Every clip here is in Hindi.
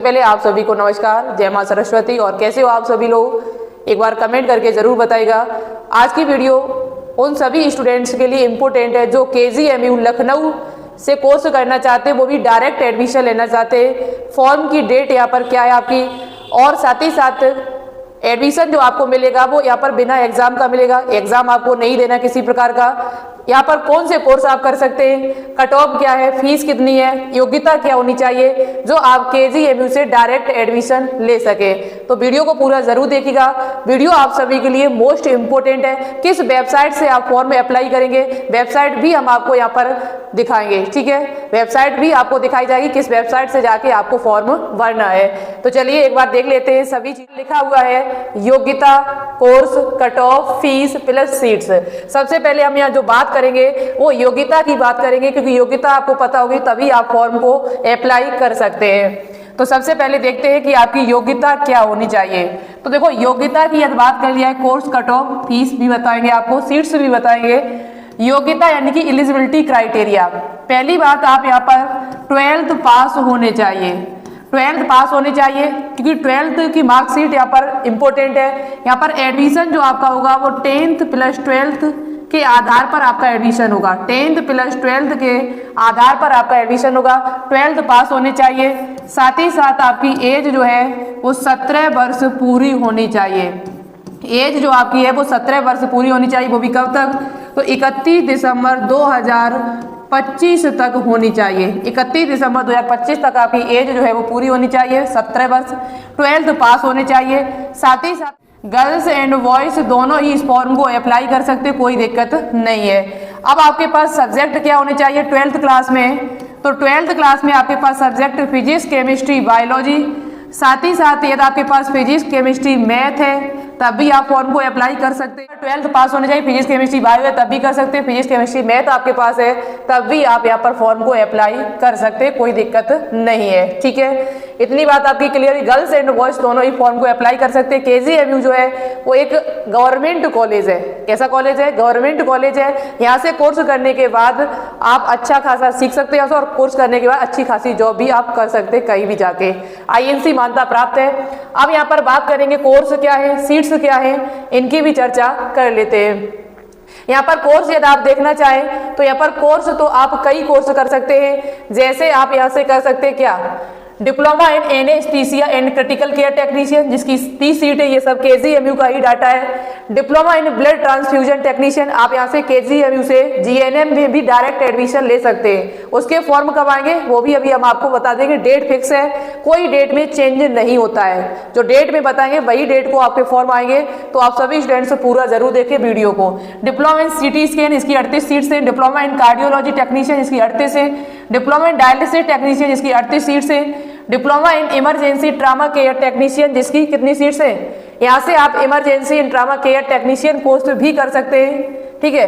पहले आप सभी को नमस्कार, जय मां सरस्वती। और कैसे हो आप सभी लोग, एक बार कमेंट करके ज़रूर बताइएगा। आज की वीडियो उन सभी स्टूडेंट्स के लिए इम्पोर्टेंट है जो KGMU लखनऊ से कोर्स करना चाहते हैं, वो भी डायरेक्ट एडमिशन लेना चाहते हैं। फॉर्म की डेट यहाँ पर क्या है आपकी, और साथ ही साथ एडमिशन जो आपको मिलेगा वो यहाँ पर बिना एग्जाम का मिलेगा। एग्जाम आपको नहीं देना किसी प्रकार का। यहाँ पर कौन से कोर्स आप कर सकते हैं, कट ऑफ क्या है, फीस कितनी है, योग्यता क्या होनी चाहिए, जो आप KGMU से डायरेक्ट एडमिशन ले सके। तो वीडियो को पूरा जरूर देखिएगा। वीडियो आप सभी के लिए मोस्ट इम्पोर्टेंट है। किस वेबसाइट से आप फॉर्म में अप्लाई करेंगे, वेबसाइट भी हम आपको यहाँ पर दिखाएंगे। ठीक है, वेबसाइट भी आपको दिखाई जाएगी किस वेबसाइट से जाके आपको फॉर्म भरना है। तो चलिए एक बार देख लेते हैं। सभी चीज लिखा हुआ है, योग्यता, course, cut off, fees plus seats. सबसे पहले हम यहाँ जो बात करेंगे वो योग्यता की बात करेंगे, क्योंकि योग्यता आपको पता होगी तभी आप फॉर्म को अप्लाई कर सकते हैं। तो सबसे पहले देखते हैं कि आपकी योग्यता क्या होनी चाहिए। तो देखो, योग्यता की यदि बात कर लिया है, कोर्स, कट ऑफ, फीस भी बताएंगे आपको, सीट्स भी बताएंगे। योग्यता यानी कि एलिजिबिलिटी क्राइटेरिया। पहली बात, आप यहाँ पर 12th पास होने चाहिए। 12th पास होने चाहिए, क्योंकि 12th की मार्कशीट यहाँ पर इंपॉर्टेंट है। यहाँ पर एडमिशन जो आपका होगा वो 10th प्लस 12th के आधार पर आपका एडमिशन होगा। 10th प्लस 12th के आधार पर आपका एडमिशन होगा। 12th पास होने चाहिए। साथ ही साथ आपकी एज जो है वो 17 वर्ष पूरी होनी चाहिए। एज जो आपकी है वो 17 वर्ष पूरी होनी चाहिए। वो भी कब तक, तो 31 दिसंबर 2025 तक होनी चाहिए। 31 दिसंबर 2025 तक आपकी एज जो है वो पूरी होनी चाहिए, 17 वर्ष। 12th पास होने चाहिए। साथ ही साथ गर्ल्स एंड बॉयज दोनों ही इस फॉर्म को अप्लाई कर सकते, कोई दिक्कत नहीं है। अब आपके पास सब्जेक्ट क्या होने चाहिए 12th क्लास में, तो 12th क्लास में आपके पास सब्जेक्ट फिजिक्स, केमिस्ट्री, बायोलॉजी। साथ ही साथ यदि आपके पास फिजिक्स, केमिस्ट्री, मैथ है तब भी आप फॉर्म को अप्लाई कर सकते हैं। 12th पास होने चाहिए, फिजिक्स, केमिस्ट्री, बायो है तब भी कर सकते हैं। फिजिक्स, केमिस्ट्री, मैथ आपके पास है तब भी आप यहाँ पर फॉर्म को अप्लाई कर सकते हैं, कोई दिक्कत नहीं है। ठीक है, इतनी बात आपकी क्लियर है। गर्ल्स एंड बॉयज दोनों ही फॉर्म को अप्लाई कर सकते हैं। KGMU जो है वो एक गवर्नमेंट कॉलेज है। कैसा कॉलेज है, गवर्नमेंट कॉलेज है। यहाँ से कोर्स करने के बाद आप अच्छा खासा सीख सकते हैं और कोर्स करने के बाद अच्छी खासी जॉब भी आप कर सकते हैं कहीं भी जाके। INC मान्यता प्राप्त है। अब यहाँ पर बात करेंगे कोर्स क्या है, सीट्स क्या है, इनकी भी चर्चा कर लेते हैं। यहाँ पर कोर्स यदि आप देखना चाहें तो यहाँ पर कोर्स तो आप कई कोर्स कर सकते हैं। जैसे आप यहाँ से कर सकते हैं क्या, diploma in anaesthesia and critical care technician, जिसकी 30 सीट है। ये सब KGMU का ही डाटा है। Diploma in blood transfusion technician, आप यहाँ से KGMU से GNM में भी डायरेक्ट एडमिशन ले सकते हैं। उसके फॉर्म कब आएंगे वो भी अभी हम आपको बता देंगे। डेट फिक्स है, कोई डेट में चेंज नहीं होता है। जो डेट में बताएंगे वही डेट को आपके फॉर्म आएंगे। तो आप सभी स्टूडेंट्स पूरा जरूर देखें वीडियो को। डिप्लोमा इन CT स्कैन, इसकी 38 सीट्स है। डिप्लोमा इन कार्डियोलॉजी टेक्नीशियन, इसकी 38 है। डिप्लोमा इन डायलिसिस टेक्नीशियन, इसकी 38 सीट्स है। Diploma in emergency trauma care technician, जिसकी कितनी सीट्स हैं, यहाँ से आप emergency in trauma care technician course भी कर सकते हैं। ठीक है,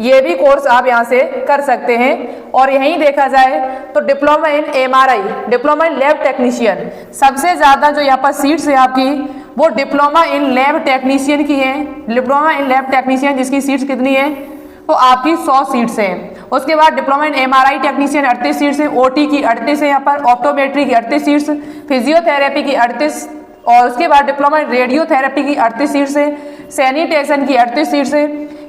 ये भी कोर्स आप यहाँ से कर सकते हैं। और यहीं देखा जाए तो diploma in MRI, diploma in lab technician, सबसे ज्यादा जो यहाँ पर सीट्स है आपकी वो डिप्लोमा इन लैब टेक्नीशियन की है। डिप्लोमा इन लैब टेक्नीशियन जिसकी सीट्स कितनी है, तो आपकी 100 सीट्स हैं। उसके बाद diploma in MRI technician 38 seats है। OT की 38 है यहाँ पर। ऑप्टोमेट्री की 38 सीट्स, फिजियोथेरेपी की 38, और उसके बाद डिप्लोमा इन रेडियोथेरेपी की 38 सीट्स है। सैनिटेशन की 38 सीट्स है।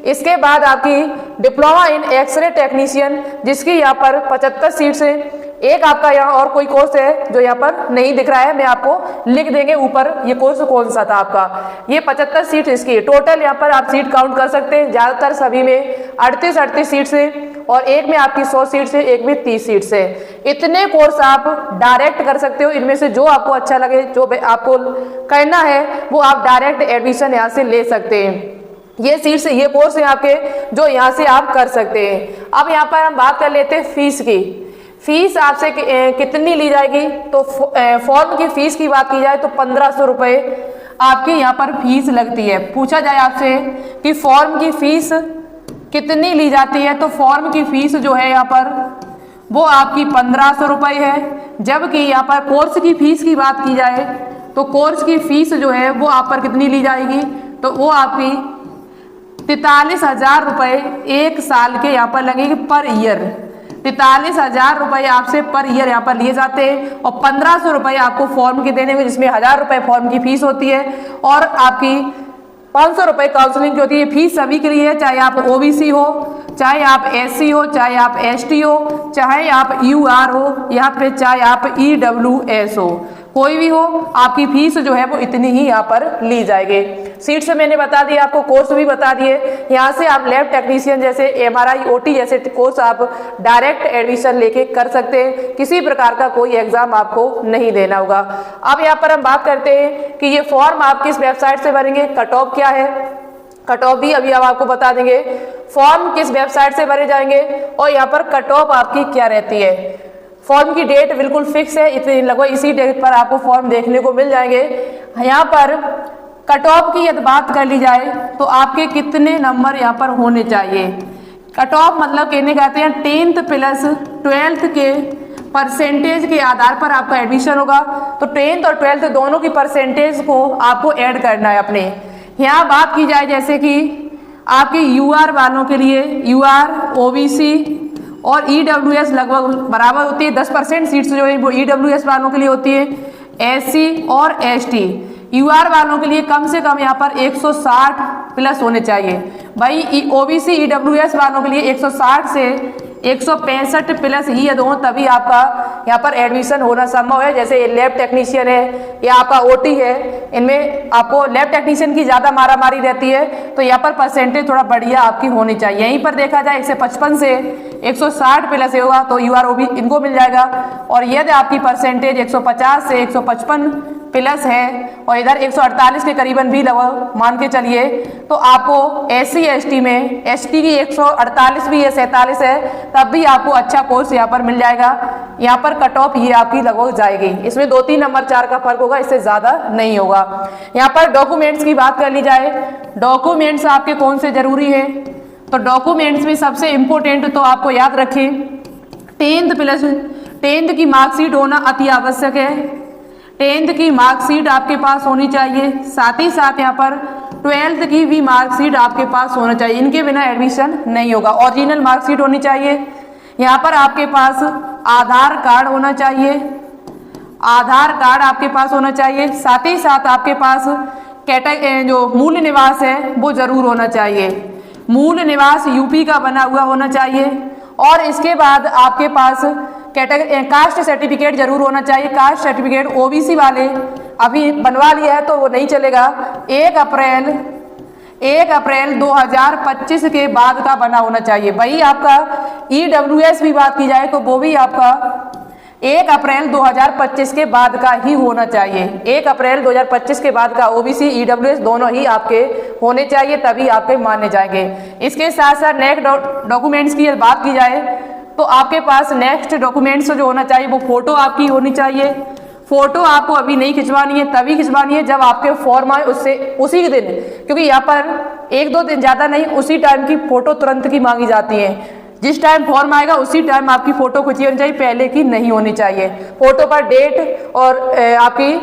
इसके बाद आपकी डिप्लोमा इन एक्सरे टेक्नीशियन, जिसकी यहाँ पर 75 सीट्स है। एक आपका यहाँ और कोई कोर्स है जो यहाँ पर नहीं दिख रहा है, मैं आपको लिख देंगे ऊपर ये कोर्स कौन सा था आपका। ये 75 सीट इसकी टोटल, यहाँ पर आप सीट काउंट कर सकते हैं। ज्यादातर सभी में 38 सीट्स है, और एक में आपकी 100 सीट्स है, एक में 30 सीट्स है। इतने कोर्स आप डायरेक्ट कर सकते हो। इनमें से जो आपको अच्छा लगे, जो आपको करना है वो आप डायरेक्ट एडमिशन यहाँ से ले सकते हैं। ये सीट्स, ये कोर्स है आपके जो यहाँ से आप कर सकते हैं। अब यहाँ पर हम बात कर लेते हैं फीस की। फीस आपसे कितनी ली जाएगी, तो फॉर्म की फीस की बात की जाए तो 1500 रुपये आपकी यहाँ पर फीस लगती है। पूछा जाए आपसे कि फॉर्म की फीस कितनी ली जाती है, तो फॉर्म की फीस जो है यहाँ पर वो आपकी 1500 रुपये है। जबकि यहाँ पर कोर्स की फीस की बात की जाए तो कोर्स की फीस जो है वो आप पर कितनी ली जाएगी, तो वो आपकी 43,000 रुपये 1 साल के यहाँ पर लगेगी पर ईयर। 45,000 रुपए आपसे पर ईयर यहाँ पर लिए जाते हैं और 1500 रुपए आपको फॉर्म के देने में, जिसमें 1000 रुपए फॉर्म की फीस होती है और आपकी 500 रुपए काउंसलिंग की होती है। फीस सभी के लिए है, चाहे आप ओबीसी हो, चाहे आप एससी हो, चाहे आप एसटी हो, चाहे आप यूआर हो, या फिर चाहे आप ईडब्ल्यूएस हो, कोई भी हो, आपकी फीस जो है वो इतनी ही यहाँ पर ली जाएगी। सीट्स मैंने बता दिया, आपको कोर्स भी बता दिए। यहाँ से आप लैब टेक्नीशियन जैसे एमआरआई ओटी जैसे कोर्स आप डायरेक्ट एडमिशन लेके कर सकते हैं, किसी प्रकार का कोई एग्जाम आपको नहीं देना होगा। अब यहाँ पर हम बात करते हैं कि ये फॉर्म आप किस वेबसाइट से भरेंगे, कट ऑफ क्या है, कट ऑफ भी अभी हम आपको बता देंगे, फॉर्म किस वेबसाइट से भरे जाएंगे और यहाँ पर कट ऑफ आपकी क्या रहती है। फॉर्म की डेट बिल्कुल फिक्स है, इतनी लगभग इसी डेट पर आपको फॉर्म देखने को मिल जाएंगे। यहाँ पर कट ऑफ की यदि बात कर ली जाए तो आपके कितने नंबर यहाँ पर होने चाहिए। कट ऑफ मतलब कहने कहते हैं 10th प्लस 12th के परसेंटेज के आधार पर आपका एडमिशन होगा। तो 10th और 12th दोनों की परसेंटेज को आपको ऐड करना है अपने। यहाँ बात की जाए जैसे कि आपके यूआर वालों के लिए, यूआर, ओबीसी और ईडब्ल्यूएस लगभग बराबर होती है। 10% सीट्स जो है वो ईडब्ल्यूएस वालों के लिए होती है, एससी और एसटी। यूआर वालों के लिए कम से कम यहाँ पर 160 प्लस होने चाहिए। भाई ओबीसी ईडब्ल्यूएस वालों के लिए 160 से 165 प्लस ही यदि हो तभी आपका यहाँ पर एडमिशन होना संभव है। जैसे लैब टेक्नीशियन है या आपका ओटी है, इनमें आपको लैब टेक्नीशियन की ज़्यादा मारामारी रहती है, तो यहाँ पर परसेंटेज थोड़ा बढ़िया आपकी होनी चाहिए। यहीं पर देखा जाए 155 से 160 प्लस होगा तो यूआर ओबी इनको मिल जाएगा। और यदि आपकी परसेंटेज 150 से 155 प्लस है और इधर 148 के करीबन भी मान के चलिए, तो आपको एससी एसटी में, एसटी की 148 भी है, 47 है, तब भी आपको अच्छा कोर्स यहाँ पर मिल जाएगा। यहाँ पर कट ऑफ ये आपकी लगभग जाएगी, इसमें 2-3 नंबर 4 का फर्क होगा, इससे ज़्यादा नहीं होगा। यहाँ पर डॉक्यूमेंट्स की बात कर ली जाए, डॉक्यूमेंट्स आपके कौन से जरूरी है, तो डॉक्यूमेंट्स में सबसे इम्पोर्टेंट तो आपको याद रखें 10th प्लस 10th की मार्कशीट होना अति आवश्यक है। 10th की मार्कशीट आपके पास होनी चाहिए, साथ ही साथ यहाँ पर 12th की भी मार्कशीट आपके पास होना चाहिए, इनके बिना एडमिशन नहीं होगा। ओरिजिनल मार्कशीट होनी चाहिए। यहाँ पर आपके पास आधार कार्ड होना चाहिए, आधार कार्ड आपके पास होना चाहिए। साथ ही साथ आपके पास जो मूल निवास है वो जरूर होना चाहिए, मूल निवास यूपी का बना हुआ होना चाहिए। और इसके बाद आपके पास कास्ट सर्टिफिकेट जरूर होना चाहिए। कास्ट सर्टिफिकेट ओबीसी वाले अभी बनवा लिया है तो वो नहीं चलेगा, 1 अप्रैल 2025 के बाद का बना होना चाहिए। वही आपका ईडब्ल्यूएस भी बात की जाए तो वो भी आपका 1 अप्रैल 2025 के बाद का ही होना चाहिए। 1 अप्रैल 2025 के बाद का ओबीसी ईडब्ल्यूएस दोनों ही आपके होने चाहिए, तभी आपके माने जाएंगे। इसके साथ साथ नेक्स्ट डॉक्यूमेंट्स की बात की जाए तो आपके पास नेक्स्ट डॉक्यूमेंट्स जो होना चाहिए वो फोटो आपकी होनी चाहिए। फोटो आपको अभी नहीं खिंचवानी है, तभी खिंचवानी है जब आपके फॉर्म आए उससे उसी के दिन, क्योंकि यहाँ पर 1-2 दिन ज़्यादा नहीं, उसी टाइम की फोटो तुरंत की मांगी जाती है। जिस टाइम फॉर्म आएगा उसी टाइम आपकी फोटो खिंची होनी चाहिए, पहले की नहीं होनी चाहिए। फोटो पर डेट और आपकी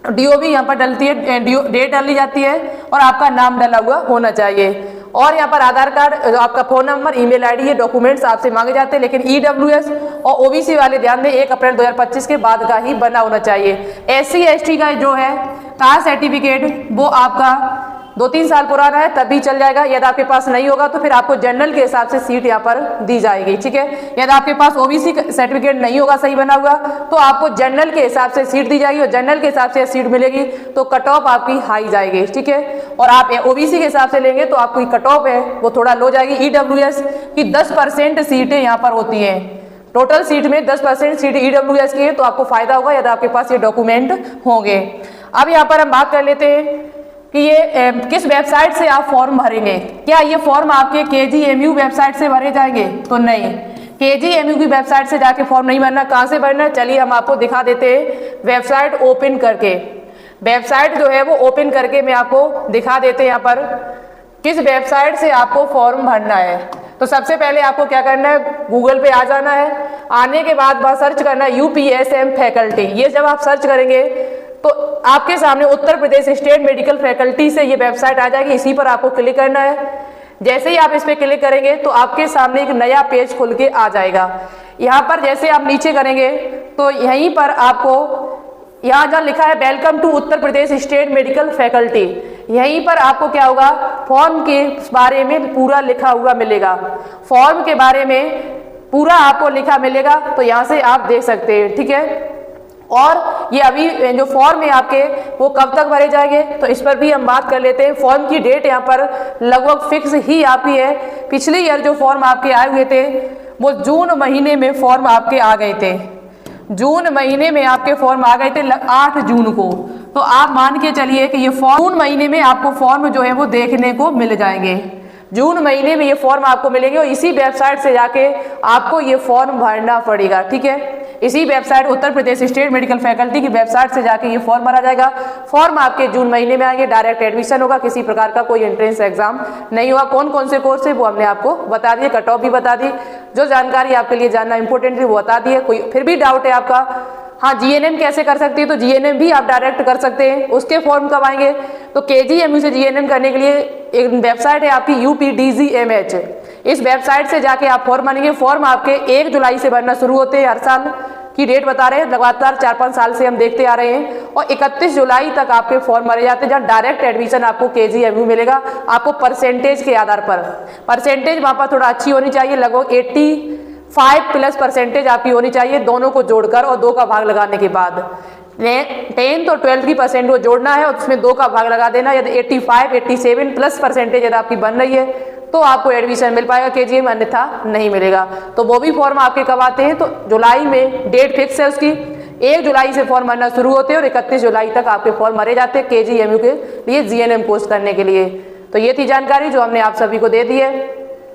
डीओबी यहाँ पर डलती है, डेट डाली जाती है और आपका नाम डला हुआ होना चाहिए। और यहाँ पर आधार कार्ड, आपका फोन नंबर, ईमेल आईडी, ये डॉक्यूमेंट्स आपसे मांगे जाते हैं। लेकिन ईडब्ल्यूएस और ओबीसी वाले ध्यान दें 1 अप्रैल 2025 के बाद का ही बना होना चाहिए। एससी एसटी का जो है कास्ट सर्टिफिकेट वो आपका 2-3 साल पुराना है तभी चल जाएगा। यदि आपके पास नहीं होगा तो फिर आपको जनरल के हिसाब से सीट यहाँ पर दी जाएगी, ठीक है। यदि आपके पास ओबीसी सर्टिफिकेट नहीं होगा सही बना हुआ तो आपको जनरल के हिसाब से सीट दी जाएगी और जनरल के हिसाब से सीट मिलेगी तो कट ऑफ आपकी हाई जाएगी, ठीक है। और आप ओबीसी के हिसाब से लेंगे तो आपकी कट ऑफ है वो थोड़ा लो जाएगी। ईडब्ल्यूएस की 10% सीटें यहाँ पर होती हैं, टोटल सीट में 10% सीट ईडब्ल्यूएस की है, तो आपको फायदा होगा यदि आपके पास ये डॉक्यूमेंट होंगे। अब यहाँ पर हम बात कर लेते हैं कि ये किस वेबसाइट से आप फॉर्म भरेंगे। क्या ये फॉर्म आपके केजीएमयू वेबसाइट से भरे जाएंगे? तो नहीं, केजीएमयू की वेबसाइट से जाके फॉर्म नहीं भरना। कहाँ से भरना है चलिए हम आपको दिखा देते हैं, वेबसाइट ओपन करके। वेबसाइट जो है वो ओपन करके मैं आपको दिखा देते हैं यहाँ पर किस वेबसाइट से आपको फॉर्म भरना है। तो सबसे पहले आपको क्या करना है, गूगल पे आ जाना है। आने के बाद वहाँ सर्च करना है यूपीएसएम फैकल्टी। ये जब आप सर्च करेंगे तो आपके सामने उत्तर प्रदेश स्टेट मेडिकल फैकल्टी से ये वेबसाइट आ जाएगी, इसी पर आपको क्लिक करना है। जैसे ही आप इस पर क्लिक करेंगे तो आपके सामने एक नया पेज खुल के आ जाएगा। यहाँ पर जैसे आप नीचे करेंगे तो यहीं पर आपको यहाँ जहाँ लिखा है welcome to Uttar Pradesh state medical faculty, यहीं पर आपको क्या होगा, फॉर्म के बारे में पूरा लिखा हुआ मिलेगा। फॉर्म के बारे में पूरा आपको लिखा मिलेगा, तो यहाँ से आप देख सकते हैं, ठीक है। और ये अभी जो फॉर्म है आपके वो कब तक भरे जाएंगे, तो इस पर भी हम बात कर लेते हैं। फॉर्म की डेट यहाँ पर लगभग फिक्स ही आपकी है। पिछले ईयर जो फॉर्म आपके आए हुए थे वो जून महीने में फॉर्म आपके आ गए थे। जून महीने में आपके फॉर्म आ गए थे 8 जून को। तो आप मान के चलिए कि ये फॉर्म जून महीने में आपको फॉर्म जो है वो देखने को मिल जाएंगे। जून महीने में ये फॉर्म आपको मिलेंगे और इसी वेबसाइट से जाके आपको ये फॉर्म भरना पड़ेगा, ठीक है। इसी वेबसाइट उत्तर प्रदेश स्टेट मेडिकल फैकल्टी की वेबसाइट से जाके ये फॉर्म भरा जाएगा। फॉर्म आपके जून महीने में आएंगे, डायरेक्ट एडमिशन होगा, किसी प्रकार का कोई एंट्रेंस एग्जाम नहीं होगा। कौन कौन से कोर्स है वो हमने आपको बता दिए, कट ऑफ भी बता दी, जो जानकारी आपके लिए जानना इंपॉर्टेंट थी वो बता दी है। कोई फिर भी डाउट है आपका, हाँ जीएनएम कैसे कर सकते हैं, तो जीएनएम भी आप डायरेक्ट कर सकते हैं। उसके फॉर्म कब आएंगे, तो केजीएमयू से जीएनएम करने के लिए एक वेबसाइट है आपकी UPDGMH, इस वेबसाइट से जाके आप फॉर्म भरेंगे। फॉर्म आपके 1 जुलाई से भरना शुरू होते हैं, हर साल की डेट बता रहे हैं, लगातार 4-5 साल से हम देखते आ रहे हैं। और 31 जुलाई तक आपके फॉर्म भरे जाते हैं, जहाँ डायरेक्ट एडमिशन आपको केजीएमयू मिलेगा। आपको परसेंटेज के आधार पर, परसेंटेज वहाँ पर थोड़ा अच्छी होनी चाहिए, लगभग 85+ परसेंटेज आपकी होनी चाहिए, दोनों को जोड़कर और 2 का भाग लगाने के बाद। 10th और 12th की परसेंट को जोड़ना है और उसमें 2 का भाग लगा देना। यदि 85-87+ परसेंटेज यदि आपकी बन रही है तो आपको एडमिशन मिल पाएगा केजीएम, अन्यथा नहीं मिलेगा। तो वो भी फॉर्म आपके कब आते हैं, तो जुलाई में डेट फिक्स है उसकी। 1 जुलाई से फॉर्म भरना शुरू होते हैं और 31 जुलाई तक आपके फॉर्म भरे जाते हैं केजीएमयू के लिए जीएनएम कोर्स करने के लिए। तो ये थी जानकारी जो हमने आप सभी को दे दी है।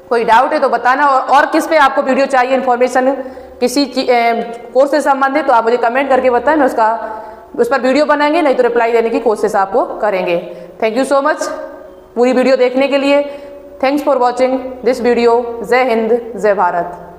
कोई डाउट है तो बताना, और किस पे आपको वीडियो चाहिए इन्फॉर्मेशन किसी कोर्स से संबंधित, तो आप मुझे कमेंट करके बताएं, मैं उस पर वीडियो बनाएंगे, नहीं तो रिप्लाई देने की कोशिश आपको करेंगे। थैंक यू सो मच पूरी वीडियो देखने के लिए। Thanks for watching this video. जय हिंद, जय भारत।